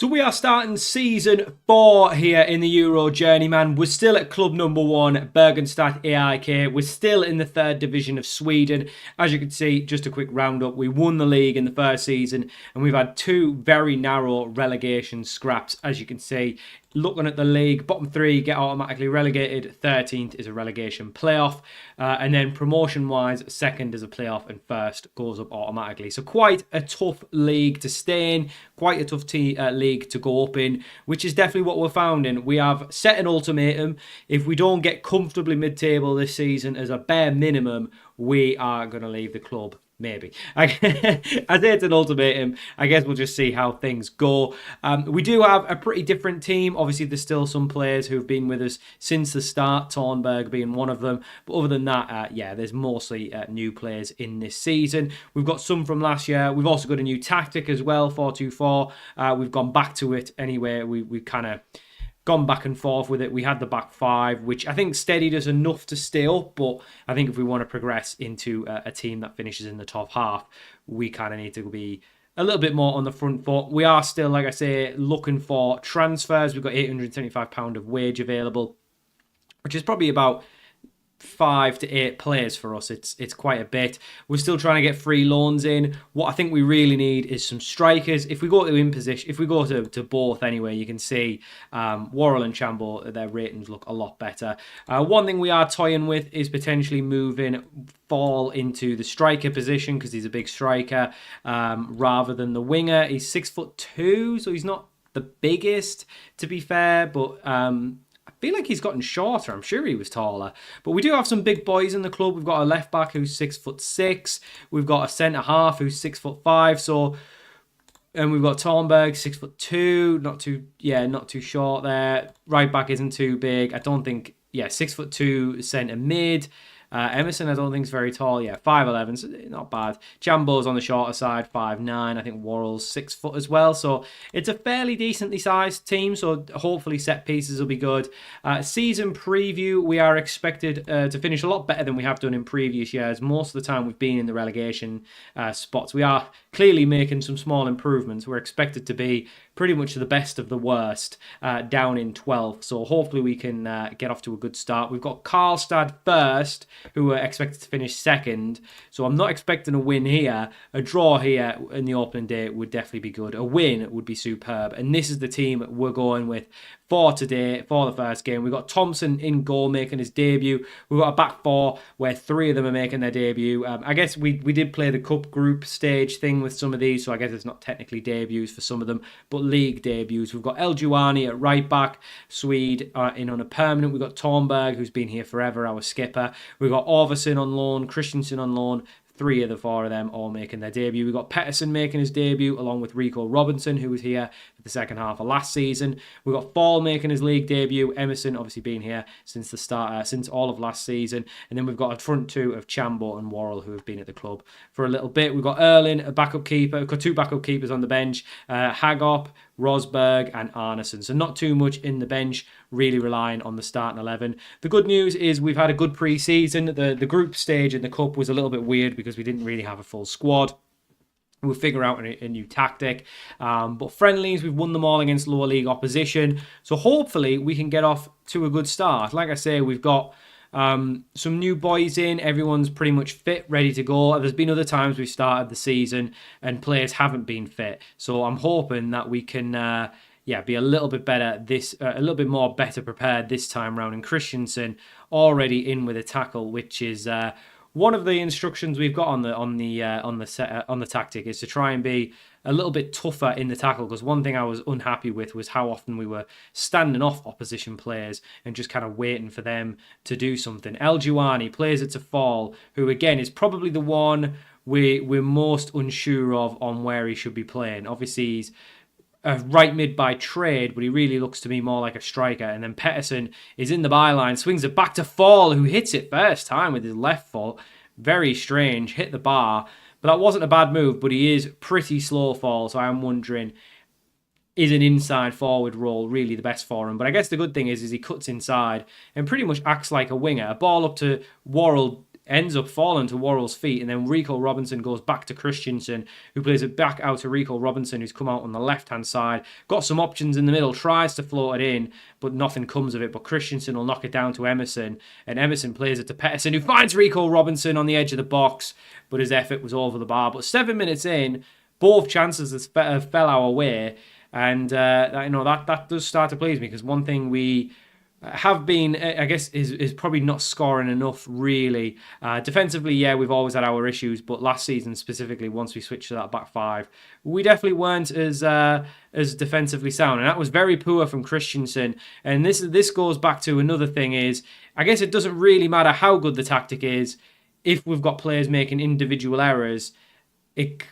So we are starting season 4 here in the Euro Journeyman. We're still at club number 1, Bergenstadt AIK. We're still in the 3rd division of Sweden. As you can see, just a quick roundup, we won the league in the first season and we've had 2 very narrow relegation scraps. As you can see, looking at the league, bottom 3 get automatically relegated, 13th is a relegation playoff, and then promotion-wise, 2nd is a playoff and 1st goes up automatically. So quite a tough league to stay in, quite a tough league to go up in, which is definitely what we're found in. We have set an ultimatum. If we don't get comfortably mid-table this season as a bare minimum, we are going to leave the club. Maybe. I say it's an ultimatum. I guess we'll just see how things go. We do have a pretty different team. Obviously, there's still some players who've been with us since the start, Thornberg being one of them. But other than that, yeah, there's mostly new players in this season. We've got some from last year. We've also got a new tactic as well, 4-2-4. We've gone back to it anyway. We kind of gone back and forth with it. We had the back 5, which I think steadied us enough to stay up, but I think if we want to progress into a team that finishes in the top half, we kind of need to be a little bit more on the front foot. We are still, like I say, looking for transfers. We've got £875 of wage available, which is probably about 5 to 8 players for us. It's quite a bit. We're still trying to get free loans in. What I think we really need is some strikers. If we go to in position, if we go to both anyway, you can see Worrell and Chambo, their ratings look a lot better. One thing we are toying with is potentially moving Fall into the striker position because he's a big striker rather than the winger. He's 6'2", so he's not the biggest, to be fair, but I feel like he's gotten shorter. I'm sure he was taller. But we do have some big boys in the club. We've got a left back who's 6'6". We've got a centre half who's 6'5". So, and we've got Thornberg, 6'2". Not too short there. Right back isn't too big. I don't think. 6'2" centre mid. Emerson, I don't think is very tall. 5'11", so not bad. Jambo's on the shorter side, 5'9". I think Worrell's 6 foot as well. So it's a fairly decently sized team. So hopefully set pieces will be good. Season preview, we are expected to finish a lot better than we have done in previous years. Most of the time we've been in the relegation spots. We are clearly making some small improvements. We're expected to be pretty much the best of the worst down in 12th. So hopefully we can get off to a good start. We've got Karlstad first, who are expected to finish 2nd. So I'm not expecting a win here. A draw here in the opening day would definitely be good. A win would be superb. And this is the team we're going with for today, for the first game. We've got Thompson in goal making his debut. We've got a back 4 where 3 of them are making their debut. I guess we did play the cup group stage thing with some of these, so I guess it's not technically debuts for some of them, but league debuts. We've got El Juani at right back, Swede in on a permanent. We've got Thornberg, who's been here forever, our skipper. We've got Orvason on loan, Christensen on loan. 3 of the 4 of them all making their debut. We've got Pettersson making his debut along with Rico Robinson, who was here for the second half of last season. We've got Fall making his league debut. Emerson obviously being here since the start, since all of last season. And then we've got a front 2 of Chambo and Worrell, who have been at the club for a little bit. We've got Erlin, a backup keeper. We've got 2 backup keepers on the bench. Hagop, Rosberg and Arneson. So not too much in the bench, really relying on the starting 11. The good news is we've had a good pre-season. The group stage in the cup was a little bit weird because we didn't really have a full squad. We'll figure out a new tactic. But friendlies, we've won them all against lower league opposition. So hopefully we can get off to a good start. Like I say, we've got some new boys in. Everyone's pretty much fit, ready to go. There's been other times we've started the season and players haven't been fit. So I'm hoping that we can be a little bit better a little bit more better prepared this time round. And Christensen already in with a tackle, which is one of the instructions we've got on the tactic is to try and be a little bit tougher in the tackle, because one thing I was unhappy with was how often we were standing off opposition players and just kind of waiting for them to do something. El Juani plays it to Fall, who again is probably the one we're most unsure of on where he should be playing. Obviously he's a right mid by trade, but he really looks to me more like a striker. And then Pettersson is in the byline, swings it back to Fall, who hits it first time with his left foot. Very strange, hit the bar. But that wasn't a bad move, but he is pretty slow, Fall, so I'm wondering, is an inside forward role really the best for him? But I guess the good thing is he cuts inside and pretty much acts like a winger. A ball up to Worrell ends up falling to Worrell's feet, and then Rico Robinson goes back to Christensen, who plays it back out to Rico Robinson, who's come out on the left-hand side, got some options in the middle, tries to float it in, but nothing comes of it. But Christensen will knock it down to Emerson, and Emerson plays it to Pettersson, who finds Rico Robinson on the edge of the box, but his effort was over the bar. But 7 minutes in, both chances fell our way, and that does start to please me, because one thing we have been, I guess, is probably not scoring enough, really. Defensively, yeah, we've always had our issues, but last season specifically, once we switched to that back five, we definitely weren't as defensively sound, and that was very poor from Christensen. And this goes back to another thing is, I guess it doesn't really matter how good the tactic is, if we've got players making individual errors.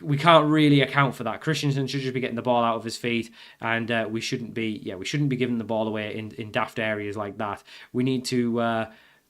We can't really account for that. Christensen should just be getting the ball out of his feet, and we shouldn't be giving the ball away in daft areas like that. We need to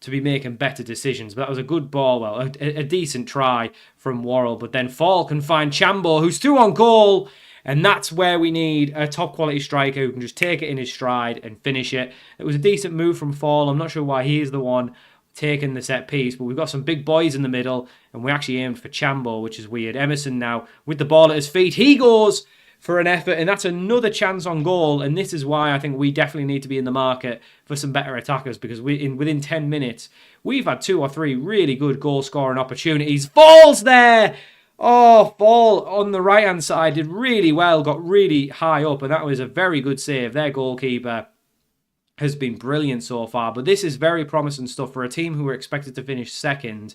be making better decisions. But that was a good ball, a decent try from Worrell. But then Fall can find Chambo, who's 2 on goal, and that's where we need a top quality striker who can just take it in his stride and finish it. It was a decent move from Fall. I'm not sure why he is the one taking the set piece, but we've got some big boys in the middle, and we actually aimed for Chambo, which is weird. Emerson now with the ball at his feet, he goes for an effort, and that's another chance on goal. And this is why I think we definitely need to be in the market for some better attackers, because within 10 minutes we've had 2 or 3 really good goal scoring opportunities. Falls there. Fall on the right hand side did really well, got really high up, and that was a very good save. Their goalkeeper has been brilliant so far, but this is very promising stuff for a team who were expected to finish second.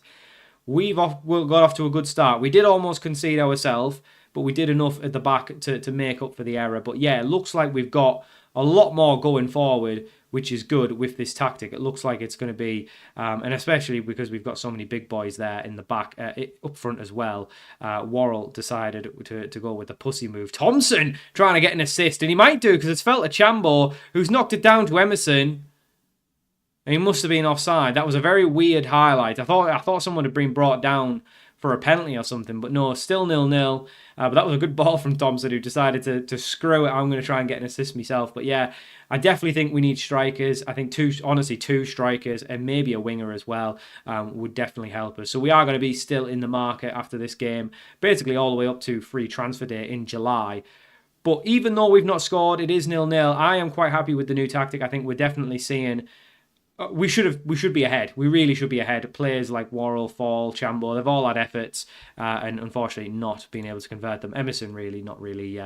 We got off to a good start. We did almost concede ourselves, but we did enough at the back to make up for the error. But yeah, it looks like we've got a lot more going forward, which is good with this tactic. It looks like it's going to be, and especially because we've got so many big boys there in the back, up front as well. Worrell decided to go with the pussy move. Thompson trying to get an assist, and he might do, because it's felt to Chambo, who's knocked it down to Emerson. And he must have been offside. That was a very weird highlight. I thought someone had been brought down for a penalty or something, but no, still 0-0. But that was a good ball from Thompson, who decided to screw it. I'm going to try and get an assist myself. But yeah, I definitely think we need strikers. I think two strikers and maybe a winger as well would definitely help us. So we are going to be still in the market after this game, basically all the way up to free transfer day in July. But even though we've not scored, it is 0-0. I am quite happy with the new tactic. I think we're definitely seeing we should be ahead. We really should be ahead. Players like Worrell, Fall, Chambo, they've all had efforts, and unfortunately not being able to convert them. Emerson really, not really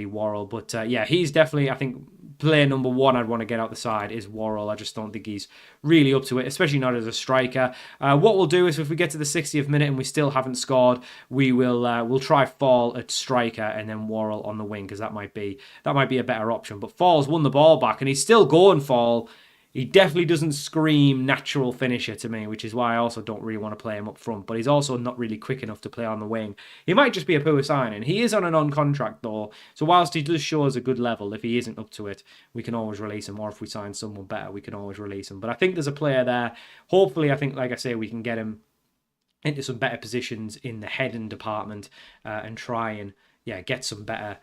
Worrell, but yeah, he's definitely, I think, player number 1 I'd want to get out the side is Worrell. I just don't think he's really up to it, especially not as a striker. What we'll do is, if we get to the 60th minute and we still haven't scored, we'll try Fall at striker and then Worrell on the wing, because that might be a better option. But Fall's won the ball back, and he's still going. Fall. He definitely doesn't scream natural finisher to me, which is why I also don't really want to play him up front. But he's also not really quick enough to play on the wing. He might just be a poor signing. He is on a non-contract though, so whilst he does show us a good level, if he isn't up to it, we can always release him. Or if we sign someone better, we can always release him. But I think there's a player there. Hopefully, I think, like I say, we can get him into some better positions in the heading department and try and get some better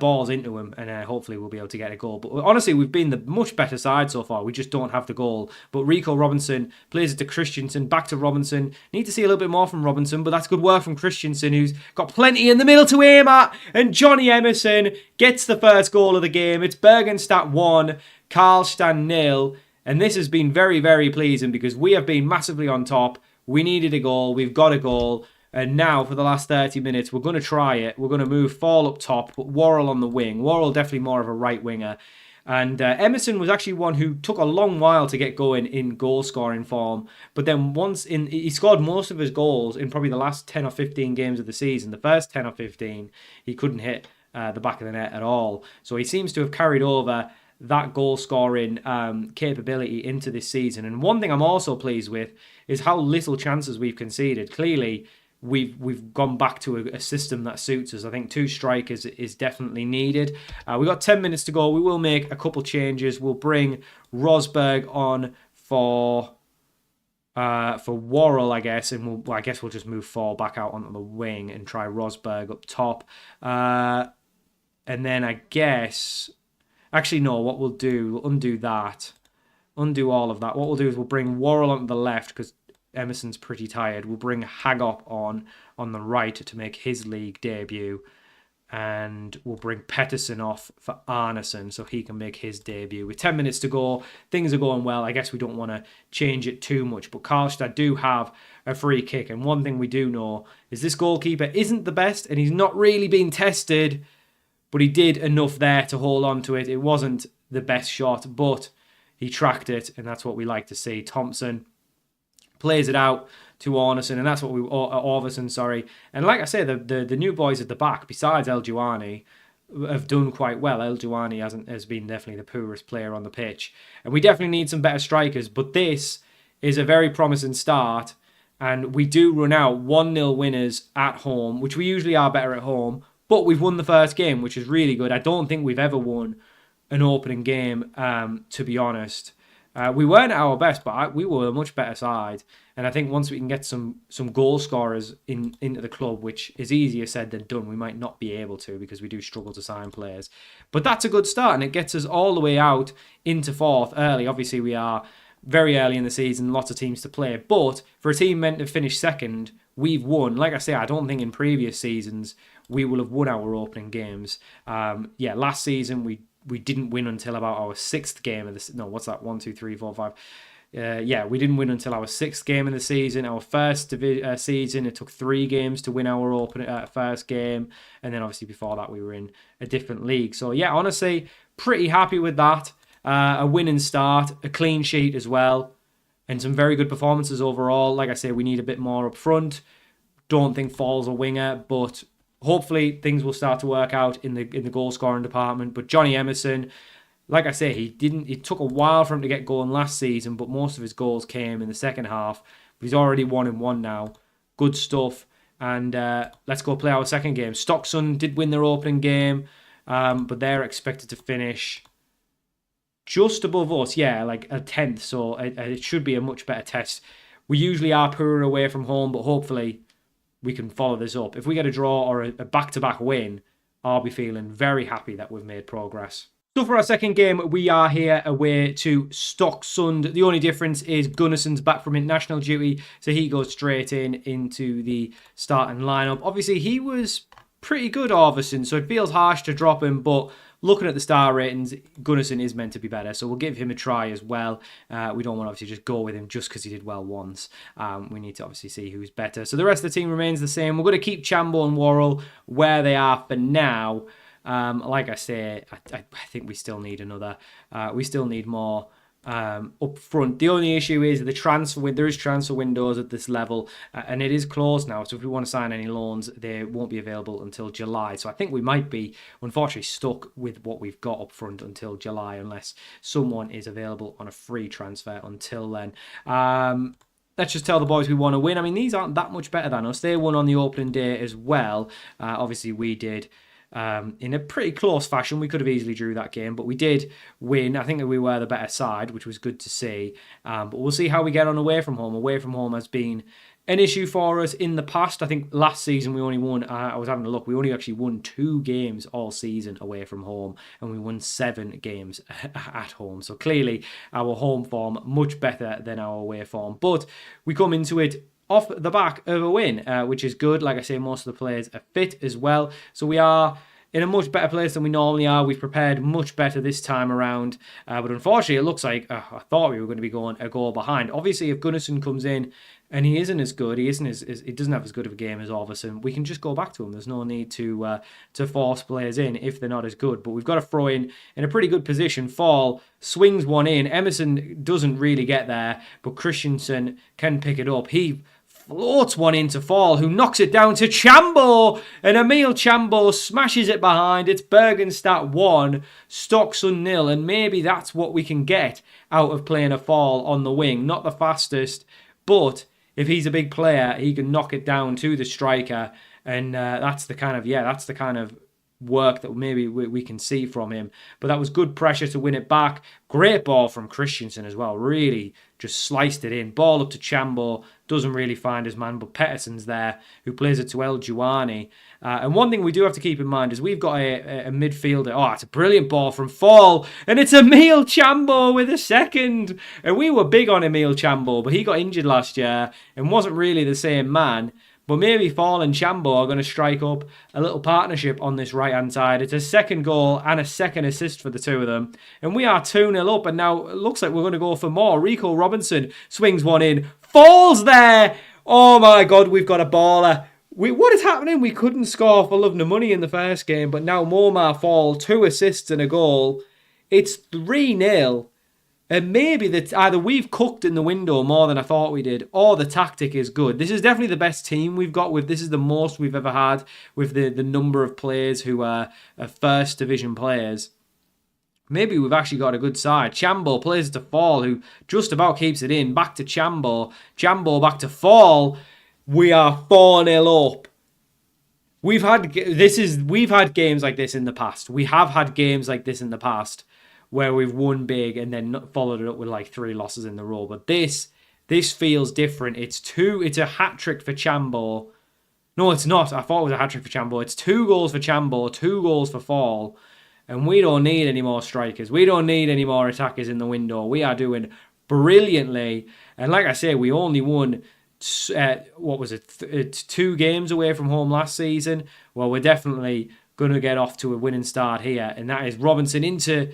balls into him, and hopefully we'll be able to get a goal. But honestly, we've been the much better side so far. We just don't have the goal. But Rico Robinson plays it to Christensen, back to Robinson. Need to see a little bit more from Robinson, but that's good work from Christensen, who's got plenty in the middle to aim at. And Johnny Emerson gets the first goal of the game. It's Bergenstadt 1, Karlstad 0. And this has been very, very pleasing, because we have been massively on top. We needed a goal. We've got a goal. And now, for the last 30 minutes, we're going to try it. We're going to move Fall up top, put Worrell on the wing. Worrell definitely more of a right winger. And Emerson was actually one who took a long while to get going in goal-scoring form. But then he scored most of his goals in probably the last 10 or 15 games of the season. The first 10 or 15, he couldn't hit the back of the net at all. So he seems to have carried over that goal-scoring capability into this season. And one thing I'm also pleased with is how little chances we've conceded. Clearly, we've gone back to a system that suits us. I think 2 strikers is definitely needed. We've got 10 minutes to go. We will make a couple changes. We'll bring Rosberg on for Worrell, I guess, and I guess we'll just move Fall back out onto the wing and try Rosberg up top. And then I guess, actually no, what we'll undo that. Undo all of that. What we'll do is we'll bring Worrell onto the left, because Emerson's pretty tired. We'll bring Hagop on the right to make his league debut. And we'll bring Pettersson off for Arneson so he can make his debut. With 10 minutes to go, things are going well. I guess we don't want to change it too much. But Karlstad do have a free kick. And one thing we do know is this goalkeeper isn't the best and he's not really been tested. But he did enough there to hold on to it. It wasn't the best shot, but he tracked it. And that's what we like to see. Thompson plays it out to Arneson, and that's what Orvason, sorry. And like I say, the new boys at the back, besides El Juani, have done quite well. El Juani has been definitely the poorest player on the pitch. And we definitely need some better strikers, but this is a very promising start. And we do run out 1-0 winners at home, which we usually are better at home, but we've won the first game, which is really good. I don't think we've ever won an opening game, to be honest. We weren't at our best, but we were a much better side. And I think once we can get some goal scorers into the club, which is easier said than done, we might not be able to because we do struggle to sign players. But that's a good start, and it gets us all the way out into fourth early. Obviously, we are very early in the season, lots of teams to play. But for a team meant to finish second, we've won. Like I say, I don't think in previous seasons we will have won our opening games. Last season we didn't win until about our sixth game of the... No, what's that? 1, 2, 3, 4, 5... we didn't win until our sixth game in the season. Our first season, it took 3 games to win our first game. And then obviously before that, we were in a different league. So yeah, honestly, pretty happy with that. A winning start, a clean sheet as well, and some very good performances overall. Like I say, we need a bit more up front. Don't think Fall's a winger, but hopefully things will start to work out in the goal scoring department. But Johnny Emerson, like I say, it took a while for him to get going last season, but most of his goals came in the second half. But he's already 1-1 now. Good stuff. And let's go play our second game. Stocksund did win their opening game, but they're expected to finish just above us. Yeah, like a 10th. So it should be a much better test. We usually are poorer away from home, but hopefully we can follow this up. If we get a draw or a back-to-back win, I'll be feeling very happy that we've made progress. So for our second game, we are here away to Stocksund. The only difference is Gunnarsson's back from international duty, so he goes straight into the starting lineup. Obviously, he was pretty good, Arvason, so it feels harsh to drop him, but looking at the star ratings, Gunnarsson is meant to be better, so we'll give him a try as well. We don't want to obviously just go with him just because he did well once. We need to obviously see who's better. So the rest of the team remains the same. We're going to keep Chambo and Worrell where they are for now. Like I say, I think we still need another. We still need more up front. The only issue is there is transfer windows at this level, and it is closed now. So if we want to sign any loans, they won't be available until July. So I think we might be, unfortunately, stuck with what we've got up front until July, unless someone is available on a free transfer until then. Let's just tell the boys we want to win. I mean, these aren't that much better than us. They won on the opening day as well. Obviously, we did. In a pretty close fashion. We could have easily drew that game, but we did win. I think that we were the better side, which was good to see. But we'll see how we get on away from home. Away from home has been an issue for us in the past. I think last season we only won, I was having a look, we only actually won 2 games all season away from home, and we won 7 games at home. So clearly our home form much better than our away form. But we come into it off the back of a win, which is good. Like I say, most of the players are fit as well. So we are in a much better place than we normally are. We've prepared much better this time around. But unfortunately, it looks like I thought we were going to be going a goal behind. Obviously, if Gunnarsson comes in and he isn't as good, he doesn't have as good of a game as Orvason, we can just go back to him. There's no need to force players in if they're not as good. But we've got to throw in a pretty good position. Fall swings one in. Emerson doesn't really get there, but Christensen can pick it up. He floats one into Fall, who knocks it down to Chambo, and Emil Chambo smashes it behind. It's Bergenstadt 1, Stocksund 0, and maybe that's what we can get out of playing a Fall on the wing. Not the fastest, but if he's a big player, he can knock it down to the striker, and that's the kind of work that maybe we can see from him. But that was good pressure to win it back. Great ball from Christensen as well. Really just sliced it in. Ball up to Chambo. Doesn't really find his man, but Pettersson's there, who plays it to El Juani. And one thing we do have to keep in mind is we've got a midfielder. Oh, it's a brilliant ball from Fall. And it's Emil Chambo with a second. And we were big on Emil Chambo, but he got injured last year and wasn't really the same man. But maybe Fall and Chambo are going to strike up a little partnership on this right-hand side. It's a second goal and a second assist for the two of them. And we are 2-0 up, and now it looks like we're going to go for more. Rico Robinson swings one in. Fall's there! Oh my God, we've got a baller. What is happening? We couldn't score for love nor money in the first game, but now Momar Fall, 2 assists and a goal. It's 3-0. And maybe that either we've cooked in the window more than I thought we did, or the tactic is good. This is definitely the best team we've got. This is the most we've ever had with the number of players who are first division players. Maybe we've actually got a good side. Chambo plays to Fall, who just about keeps it in. Back to Chambo. Chambo back to Fall. We are 4-0 up. We've had games like this in the past. We have had games like this in the past where we've won big and then followed it up with like 3 losses in the row. But this feels different. It's a hat-trick for Chambo. No, it's not. I thought it was a hat-trick for Chambo. It's 2 goals for Chambo, 2 goals for Fall. And we don't need any more strikers. We don't need any more attackers in the window. We are doing brilliantly. And like I say, we only won, 2 games away from home last season. Well, we're definitely going to get off to a winning start here. And that is Robinson into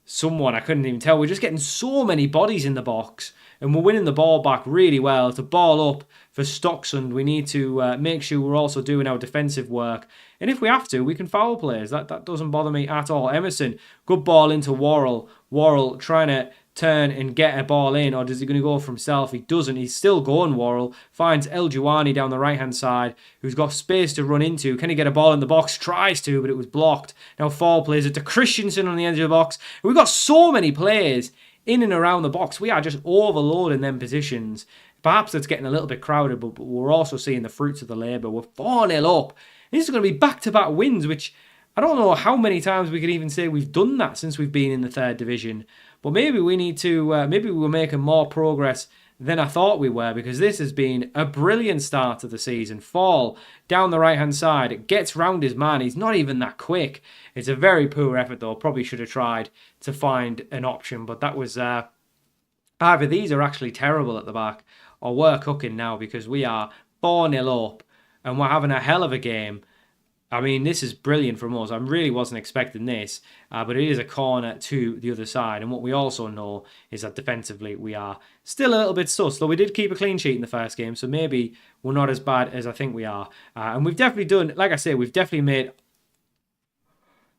someone, I couldn't even tell. We're just getting so many bodies in the box, and we're winning the ball back really well. To ball up for Stocksund, we need to make sure we're also doing our defensive work. And if we have to, we can foul players. That doesn't bother me at all. Emerson, good ball into Worrell. Worrell trying to turn and get a ball in, or is he going to go for himself? He doesn't. He's still going, Worrell. Finds El Juwani down the right-hand side, who's got space to run into. Can he get a ball in the box? Tries to, but it was blocked. Now Fall plays it to Christensen on the edge of the box. We've got so many players in and around the box. We are just overloading them positions. Perhaps it's getting a little bit crowded, but we're also seeing the fruits of the labour. We're 4-0 up. This is going to be back-to-back wins, which I don't know how many times we could even say we've done that since we've been in the 3rd division. But maybe we need to, maybe we're making more progress than I thought we were, because this has been a brilliant start to the season. Fall down the right-hand side. It gets round his man. He's not even that quick. It's a very poor effort, though. Probably should have tried to find an option, but that was... either these are actually terrible at the back, or we're cooking now, because we are 4-0 up, and we're having a hell of a game. I mean, this is brilliant from us. I really wasn't expecting this, but it is a corner to the other side. And what we also know is that defensively we are still a little bit sus, though we did keep a clean sheet in the first game, so maybe we're not as bad as I think we are. And we've definitely done, like I say, we've definitely made...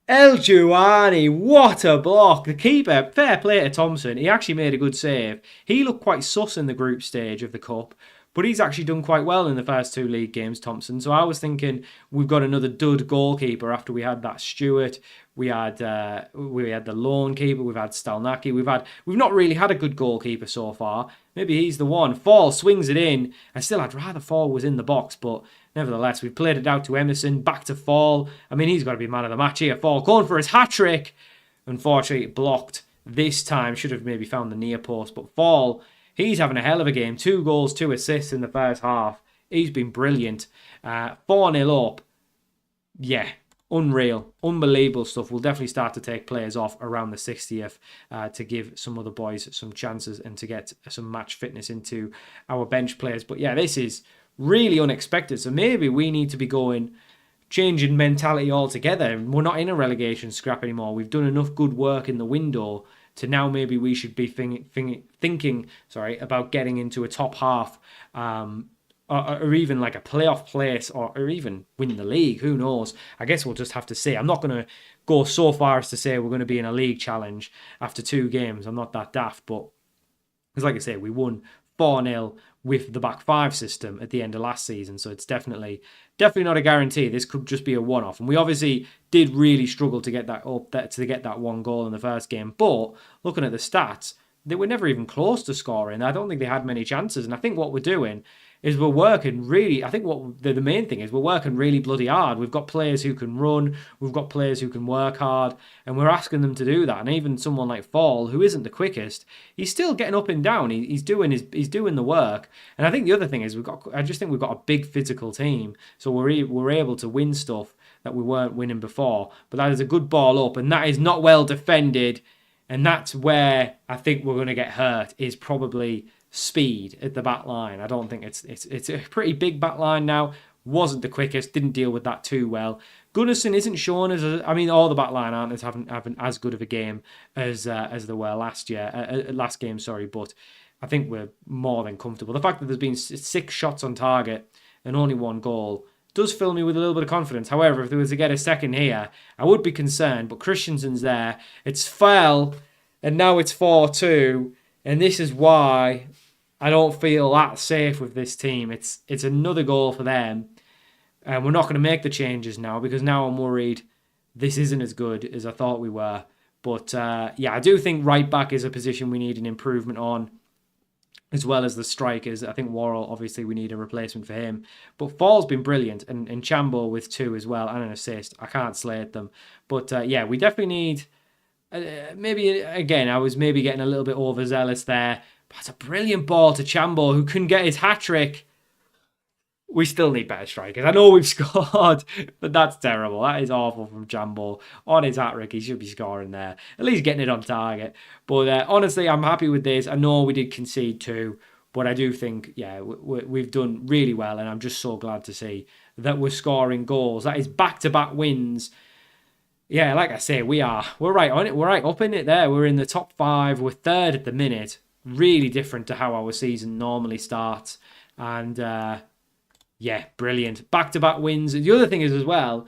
El Juwani, what a block. The keeper, fair play to Thompson. He actually made a good save. He looked quite sus in the group stage of the Cup, but he's actually done quite well in the first 2 league games, Thompson. So I was thinking we've got another dud goalkeeper after we had that Stewart. We had the lone keeper. We've had Stalnacki. We've not really had a good goalkeeper so far. Maybe he's the one. Fall swings it in. I'd rather Fall was in the box, but nevertheless, we've played it out to Emerson. Back to Fall. I mean, he's got to be man of the match here. Fall going for his hat-trick. Unfortunately, blocked this time. Should have maybe found the near post, but Fall... he's having a hell of a game. 2 goals, 2 assists in the first half. He's been brilliant. 4-0 up. Yeah, unreal. Unbelievable stuff. We'll definitely start to take players off around the 60th to give some other boys some chances and to get some match fitness into our bench players. But yeah, this is really unexpected. So maybe we need to be changing mentality altogether. We're not in a relegation scrap anymore. We've done enough good work in the window to now maybe we should be thinking about getting into a top half or even like a playoff place or even win the league. Who knows? I guess we'll just have to see. I'm not going to go so far as to say we're going to be in a league challenge after 2 games. I'm not that daft, but because like I say, we won 4-0 with the back 5 system at the end of last season, so it's definitely not a guarantee. This could just be a one-off, and we obviously did really struggle to get that up, to get that 1 goal in the first game. But looking at the stats, they were never even close to scoring. I don't think they had many chances, and I think what we're doing is we're working really, I think what the main thing is we're working really bloody hard. We've got players who can run, we've got players who can work hard, and we're asking them to do that. And even someone like Fall, who isn't the quickest, he's still getting up and down. He's doing the work. And I think the other thing is I just think we've got a big physical team, so we're able to win stuff that we weren't winning before. But that is a good ball up, and that is not well defended. And that's where I think we're going to get hurt, is probably speed at the back line. I don't think it's a pretty big back line now. Wasn't the quickest, didn't deal with that too well. Gunnarsson isn't shown as all the back line aren't having as good of a game as they were last game, but I think we're more than comfortable. The fact that there's been 6 shots on target and only 1 goal does fill me with a little bit of confidence. However, if there was to get a second here, I would be concerned, but Christensen's there. It's fell, and now it's 4-2, and this is why I don't feel that safe with this team. It's another goal for them, and we're not going to make the changes now, because now I'm worried this isn't as good as I thought we were. But I do think right back is a position we need an improvement on, as well as the strikers. I think Worrell, obviously, we need a replacement for him. But Fall's been brilliant, and Chambo with 2 as well, and an assist. I can't slate them. But we definitely need... maybe, again, I was maybe getting a little bit overzealous there. But it's a brilliant ball to Chambo, who couldn't get his hat-trick. We still need better strikers. I know we've scored, but that's terrible. That is awful from Chambo. On his hat-trick, he should be scoring there. At least getting it on target. But honestly, I'm happy with this. I know we did concede 2, but I do think, we've done really well, and I'm just so glad to see that we're scoring goals. That is back-to-back wins. Yeah, like I say, we're right on it. We're right up in it there. We're in the top 5. We're 3rd at the minute. Really different to how our season normally starts. And... brilliant. Back-to-back wins. The other thing is as well,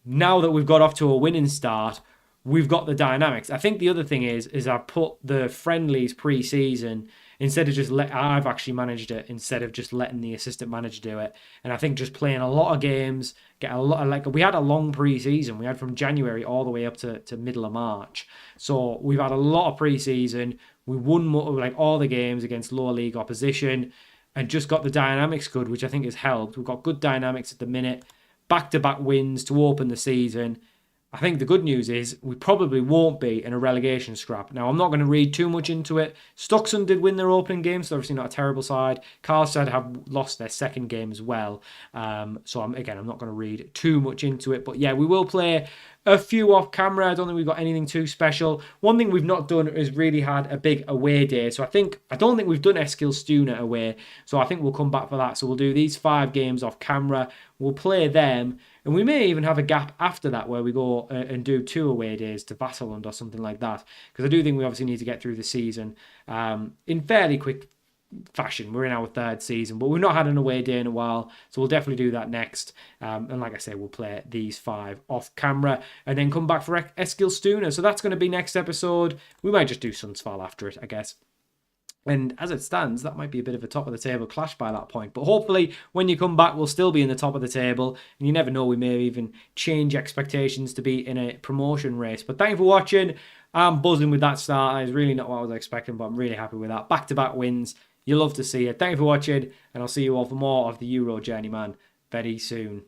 now that we've got off to a winning start, we've got the dynamics. I think the other thing is I put the friendlies pre-season instead of just I've actually managed it instead of just letting the assistant manager do it. And I think just playing a lot of games, get a lot of, we had a long pre-season. We had from January all the way up to middle of March. So we've had a lot of pre-season. We won all the games against lower league opposition, and just got the dynamics good, which I think has helped. We've got good dynamics at the minute. Back-to-back wins to open the season. I think the good news is we probably won't be in a relegation scrap. Now, I'm not going to read too much into it. Stocksund did win their opening game, so obviously not a terrible side. Karlstad have lost their second game as well. So, I'm not going to read too much into it. But yeah, we will play a few off camera. I don't think we've got anything too special. One thing we've not done is really had a big away day. So I don't think we've done Eskilstuna away. So I think we'll come back for that. So we'll do these 5 games off camera. We'll play them. And we may even have a gap after that where we go and do 2 away days to Vasalund or something like that. Because I do think we obviously need to get through the season in fairly quick fashion. We're in our 3rd season, but we've not had an away day in a while. So we'll definitely do that next. And like I say, we'll play these 5 off camera and then come back for Eskilstuna. So that's going to be next episode. We might just do Sundsvall after it, I guess. And as it stands, that might be a bit of a top of the table clash by that point. But hopefully, when you come back, we'll still be in the top of the table. And you never know, we may even change expectations to be in a promotion race. But thank you for watching. I'm buzzing with that start. It's really not what I was expecting, but I'm really happy with that. Back-to-back wins. You love to see it. Thank you for watching, and I'll see you all for more of the Euro Journeyman very soon.